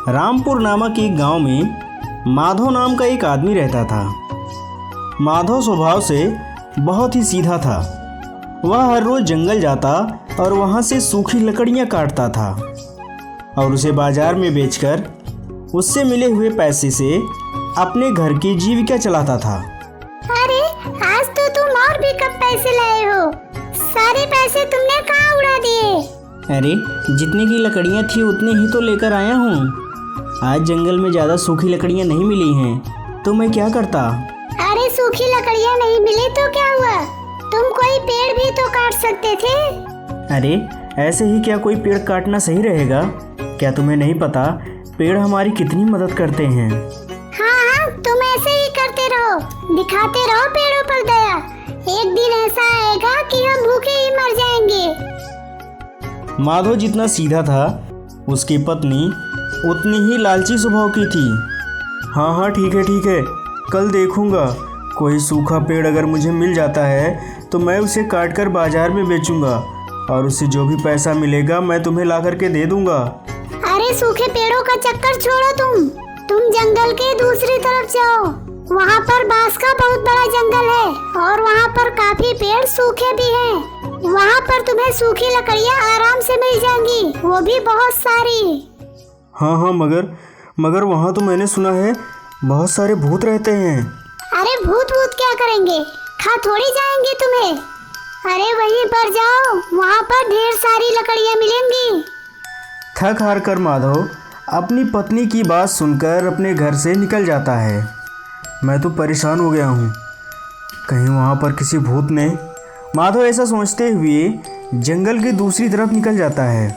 रामपुर नामक एक गांव में माधव नाम का एक आदमी रहता था। माधव स्वभाव से बहुत ही सीधा था। वह हर रोज़ जंगल जाता और वहां से सूखी लकड़ियां काटता था और उसे बाजार में बेचकर उससे मिले हुए पैसे से अपने घर की जीविका चलाता था। अरे आज तो तुम और भी कब पैसे लाए हो? सारे पैसे तुमने कहाँ उड़ा दिए? अरे जितनी की लकड़ियां थी उतनी ही तो लेकर आया हूँ। आज जंगल में ज़्यादा सूखी लकड़ियां नहीं मिली हैं तो मैं क्या करता। अरे सूखी लकड़ियाँ नहीं मिली तो क्या हुआ? तुम कोई पेड़ भी तो काट सकते थे। अरे ऐसे ही क्या कोई पेड़ काटना सही रहेगा? क्या तुम्हें नहीं पता पेड़ हमारी कितनी मदद करते हैं? हाँ, तुम ऐसे ही करते रहो, दिखाते रहो पेड़ों पर दया। एक दिन ऐसा आएगा कि हम भूखे ही मर जाएंगे। माधव जितना सीधा था उसकी पत्नी उतनी ही लालची स्वभाव की थी। हाँ ठीक है, कल देखूंगा। कोई सूखा पेड़ अगर मुझे मिल जाता है तो मैं उसे काट कर बाजार में बेचूंगा और उससे जो भी पैसा मिलेगा मैं तुम्हें ला करके दे दूंगा। अरे सूखे पेड़ों का चक्कर छोड़ो, तुम जंगल के दूसरी तरफ जाओ। वहाँ पर बांस का बहुत बड़ा जंगल है और वहाँ पर काफी पेड़ सूखे भी हैं। वहाँ पर तुम्हें सूखी लकड़ियाँ आराम से मिल जाएंगी, वो भी बहुत सारी। हाँ मगर वहाँ तो मैंने सुना है बहुत सारे भूत रहते हैं। अरे भूत क्या करेंगे? खा थोड़ी जाएंगे तुम्हें। अरे वहीं पर जाओ, वहाँ पर ढेर सारी लकड़ियाँ मिलेंगी। थक हार कर माधव अपनी पत्नी की बात सुनकर अपने घर से निकल जाता है। मैं तो परेशान हो गया हूँ, कहीं वहाँ पर किसी भूत ने। माधव ऐसा सोचते हुए जंगल की दूसरी तरफ निकल जाता है।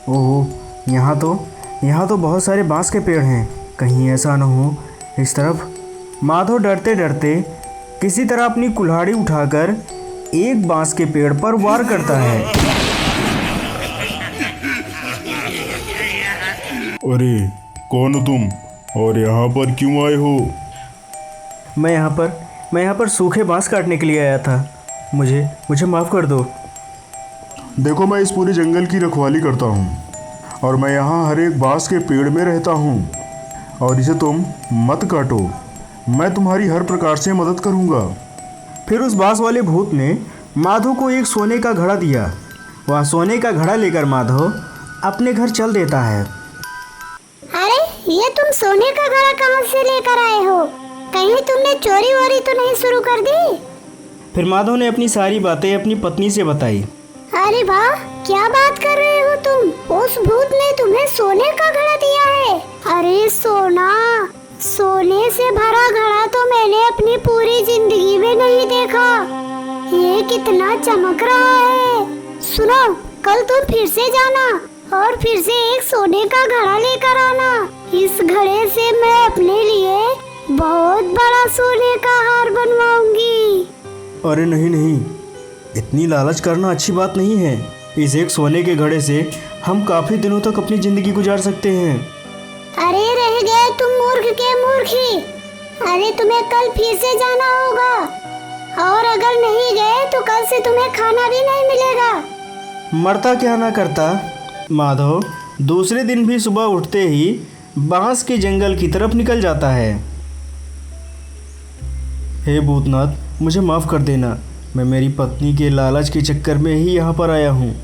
ओहो, यहाँ तो बहुत सारे बांस के पेड़ हैं, कहीं ऐसा न हो इस तरफ। माधव डरते डरते किसी तरह अपनी कुल्हाड़ी उठाकर एक बांस के पेड़ पर वार करता है। अरे कौन हो तुम और यहाँ पर क्यों आए हो? मैं यहाँ पर सूखे बांस काटने के लिए आया था। मुझे माफ़ कर दो। देखो, मैं इस पूरे जंगल की रखवाली करता हूँ और मैं यहाँ हर एक बांस के पेड़ में रहता हूँ और इसे तुम मत काटो। मैं तुम्हारी हर प्रकार से मदद करूँगा। फिर उस बांस वाले भूत ने माधव को एक सोने का घड़ा दिया। वह सोने का घड़ा लेकर माधव अपने घर चल देता है। अरे ये तुम सोने का घड़ा कहाँ से लेकर आए हो? कहीं तुमने चोरी वोरी तो नहीं शुरू कर दी? फिर माधव ने अपनी सारी बातें अपनी पत्नी से बताई। अरे वाह, क्या बात कर रहे हो तुम? उस भूत ने तुम्हें सोने का घड़ा दिया है? अरे सोने से भरा घड़ा तो मैंने अपनी पूरी जिंदगी में नहीं देखा। ये कितना चमक रहा है। सुनो, कल तुम फिर से जाना और फिर से एक सोने का घड़ा लेकर आना। इस घड़े से मैं अपने लिए बहुत बड़ा सोने का हार बनवाऊंगी। अरे नहीं, इतनी लालच करना अच्छी बात नहीं है। इस एक सोने के घड़े से हम काफी दिनों तक अपनी जिंदगी गुजार सकते हैं। अरे रह गए तुम मूर्ख के मूर्खी। अरे तुम्हें कल फिर से जाना होगा और अगर नहीं गए तो कल से तुम्हें खाना भी नहीं मिलेगा। मरता क्या ना करता, माधव दूसरे दिन भी सुबह उठते ही बांस के जंगल की तरफ निकल जाता है। हे भूतनाथ, मुझे माफ़ कर देना। मैं मेरी पत्नी के लालच के चक्कर में ही यहाँ पर आया हूँ।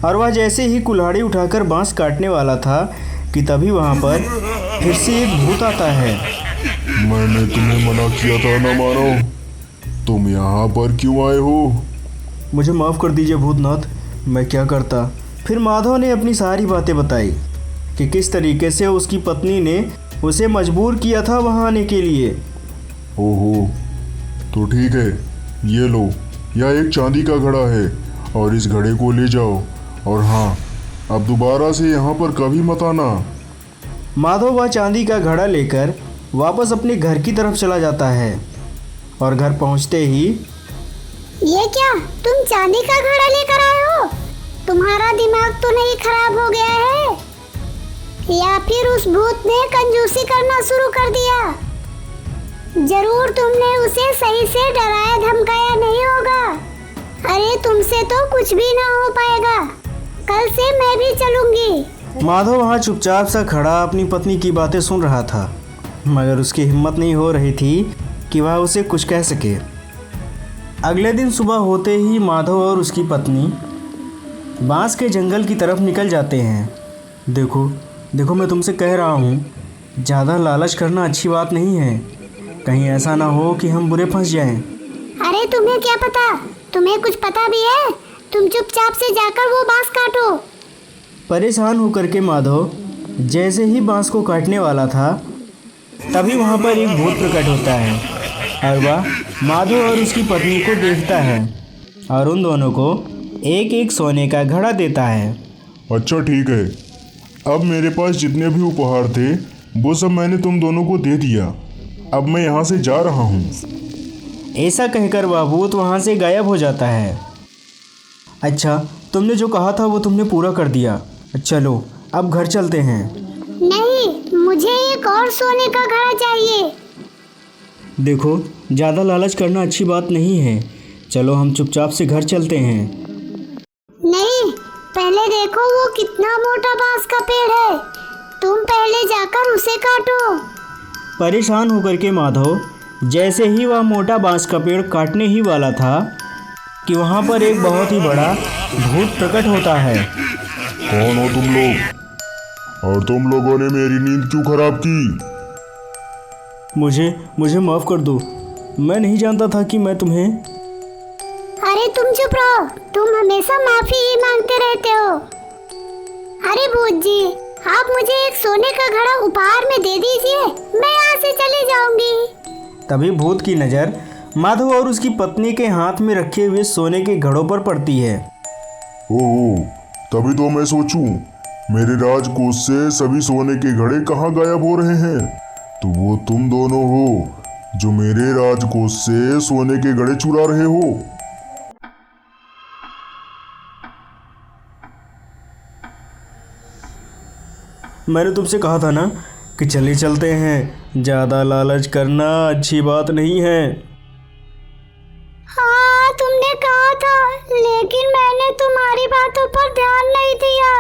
और वह जैसे ही कुल्हाड़ी उठाकर बांस काटने वाला था कि तभी वहाँ पर फिर से एक भूत आता है। मैंने तुम्हें मना किया था ना मानो, तुम यहाँ पर क्यों आए हो? मुझे माफ़ कर दीजिए भूतनाथ, मैं क्या करता। फिर माधव ने अपनी सारी बातें बताई कि किस तरीके से उसकी पत्नी ने उसे मजबूर किया था वहाँ आने के लिए। ओहो, तो ठीक है, ये लो, यह एक चांदी का घड़ा है और इस घड़े को ले जाओ और हाँ, अब दोबारा से यहाँ पर कभी मत आना। माधव वह चांदी का घड़ा लेकर वापस अपने घर की तरफ चला जाता है और घर पहुँचते ही ये क्या, तुम चांदी का घड़ा लेकर आए हो? तुम्हारा दिमाग तो नहीं खराब हो गया है? या फिर उस भूत ने कंजूसी करना शुरू कर दिया? जरूर तुमने उसे सही से डराया धमकाया नहीं होगा। अरे तुमसे तो कुछ भी ना हो पाएगा। कल से मैं भी चलूंगी माधव वहाँ चुपचाप सा खड़ा अपनी पत्नी की बातें सुन रहा था, मगर उसकी हिम्मत नहीं हो रही थी कि वह उसे कुछ कह सके। अगले दिन सुबह होते ही माधव और उसकी पत्नी बांस के जंगल की तरफ निकल जाते हैं। देखो देखो, मैं तुमसे कह रहा हूँ, ज़्यादा लालच करना अच्छी बात नहीं है। कहीं ऐसा ना हो कि हम बुरे फंस जाएं। अरे तुम्हें क्या पता? तुम्हें कुछ पता भी है? तुम चुपचाप से जाकर वो बांस काटो। परेशान होकर के माधव जैसे ही बांस को काटने वाला था, तभी वहाँ पर एक भूत प्रकट होता है और वह माधव और उसकी पत्नी को देखता है और उन दोनों को एक एक सोने का घड़ा देता है। अच्छा ठीक है, अब मेरे पास जितने भी उपहार थे वो सब मैंने तुम दोनों को दे दिया। अब मैं यहाँ से जा रहा हूँ। ऐसा कहकर वह भूत वहाँ से गायब हो जाता है। अच्छा, तुमने जो कहा था वो तुमने पूरा कर दिया। चलो अब घर चलते हैं। नहीं, मुझे एक और सोने का घड़ा चाहिए। देखो, ज़्यादा लालच करना अच्छी बात नहीं है। चलो हम चुपचाप से घर चलते हैं। नहीं, पहले देखो वो कितना मोटा बांस का पेड़ है। तुम पहले जाकर उसे काटो। परेशान होकर के माधव जैसे ही वह मोटा बांस का पेड़ काटने ही वाला था कि वहाँ पर एक बहुत ही बड़ा भूत प्रकट होता है। कौन हो तुम लोग? और तुम लोगों ने मेरी नींद क्यों खराब की? मुझे माफ़ कर दो। मैं नहीं जानता था कि मैं तुम्हें। अरे तुम चुप रहो, तुम हमेशा माफी ही मांगते रहते हो। अरे भूत जी, आप मुझे एक सोने का घड़ा उपहार में दे दीजिए, मैं यहाँ से चली जाऊंगी। तभी भूत की नज़र माधव और उसकी पत्नी के हाथ में रखे हुए सोने के घड़ों पर पड़ती है। ओह, तभी तो मैं सोचूं, मेरे राजकोष से सभी सोने के घड़े कहाँ गायब हो रहे हैं। तो वो तुम दोनों हो जो मेरे राजकोष से सोने के घड़े चुरा रहे हो। मैंने तुमसे कहा था ना कि चले चलते हैं। ज़्यादा लालच करना अच्छी बात नहीं है। हाँ, तुमने कहा था, लेकिन मैंने तुम्हारी बातों पर ध्यान नहीं दिया।